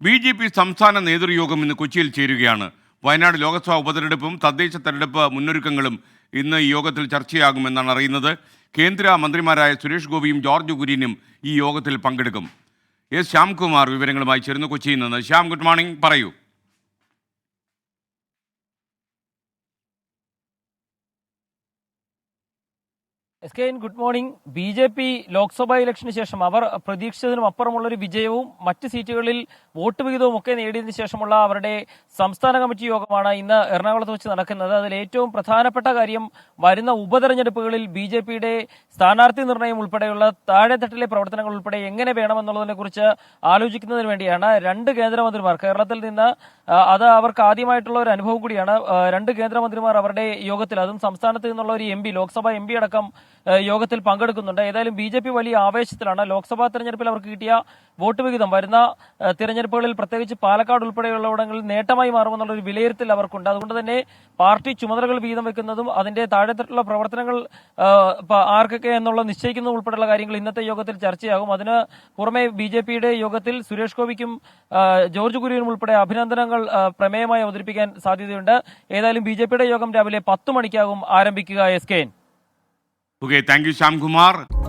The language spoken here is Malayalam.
BJP സംസ്ഥാന നേതൃയോഗം ഇന്ന് കൊച്ചിയിൽ ചേരുകയാണ്. വയനാട് ലോക്സഭാ ഉപതെരഞ്ഞെടുപ്പും തദ്ദേശ തെരഞ്ഞെടുപ്പ് മുന്നൊരുക്കങ്ങളും ഇന്ന് ഈ യോഗത്തിൽ ചർച്ചയാകുമെന്നാണ് അറിയുന്നത്. കേന്ദ്ര മന്ത്രിമാരായ സുരേഷ് ഗോപിയും ജോർജ് കുര്യനും ഈ യോഗത്തിൽ പങ്കെടുക്കും. എസ് ശ്യാംകുമാർ വിവരങ്ങളുമായി ചേരുന്നു കൊച്ചിയിൽ നിന്ന്. ശ്യാം, ഗുഡ് മോർണിംഗ്, പറയൂ. Good morning. BJP ലോക്സഭാ ഇലക്ഷന് ശേഷം അവർ പ്രതീക്ഷിച്ചതിനും അപ്പുറമുള്ളൊരു വിജയവും മറ്റ് സീറ്റുകളിൽ വോട്ട് വിഹിതവും ഒക്കെ നേടിയതിനു ശേഷമുള്ള അവരുടെ സംസ്ഥാന കമ്മിറ്റി യോഗമാണ് ഇന്ന് എറണാകുളത്ത് വെച്ച് നടക്കുന്നത്. അതിൽ ഏറ്റവും പ്രധാനപ്പെട്ട കാര്യം വരുന്ന ഉപതെരഞ്ഞെടുപ്പുകളിൽ BJPയുടെ സ്ഥാനാർത്ഥി നിർണയം ഉൾപ്പെടെയുള്ള താഴെത്തട്ടിലെ പ്രവർത്തനങ്ങൾ ഉൾപ്പെടെ എങ്ങനെ വേണമെന്നുള്ളതിനെ കുറിച്ച് ആലോചിക്കുന്നതിന് വേണ്ടിയാണ് രണ്ട് കേന്ദ്രമന്ത്രിമാർ കേരളത്തിൽ നിന്ന്, അത് അവർക്ക് ആദ്യമായിട്ടുള്ള ഒരു അനുഭവം കൂടിയാണ്, രണ്ട് കേന്ദ്രമന്ത്രിമാർ അവരുടെ യോഗത്തിൽ, അതും സംസ്ഥാനത്ത് നിന്നുള്ള ഒരു MP, ലോക്സഭാ MP അടക്കം യോഗത്തിൽ പങ്കെടുക്കുന്നുണ്ട്. ഏതായാലും BJP വലിയ ആവേശത്തിലാണ്. ലോക്സഭാ തെരഞ്ഞെടുപ്പിൽ അവർക്ക് കിട്ടിയ വോട്ട് വിഹിതം വരുന്ന തിരഞ്ഞെടുപ്പുകളിൽ പ്രത്യേകിച്ച് പാലക്കാട് ഉൾപ്പെടെയുള്ളവിടങ്ങളിൽ നേട്ടമായി മാറുമെന്നുള്ള ഒരു വിലയിരുത്തൽ അവർക്കുണ്ട്. അതുകൊണ്ട് തന്നെ പാർട്ടി ചുമതലകൾ വീതം വെക്കുന്നതും അതിന്റെ താഴെത്തട്ടുള്ള പ്രവർത്തനങ്ങൾ ആർക്കൊക്കെ എന്നുള്ള നിശ്ചയിക്കുന്നതും ഉൾപ്പെടെയുള്ള കാര്യങ്ങൾ ഇന്നത്തെ യോഗത്തിൽ ചർച്ചയാകും. അതിന് പുറമെ BJPയുടെ യോഗത്തിൽ സുരേഷ് ഗോപിക്കും ജോർജ് കുര്യനും ഉൾപ്പെടെ അഭിനന്ദനങ്ങൾ പ്രമേയമായി അവതരിപ്പിക്കാൻ സാധ്യതയുണ്ട്. ഏതായാലും BJPയുടെ യോഗം രാവിലെ 10 മണിക്കാകും ആരംഭിക്കുക. Okay, thank you, Shyam Kumar.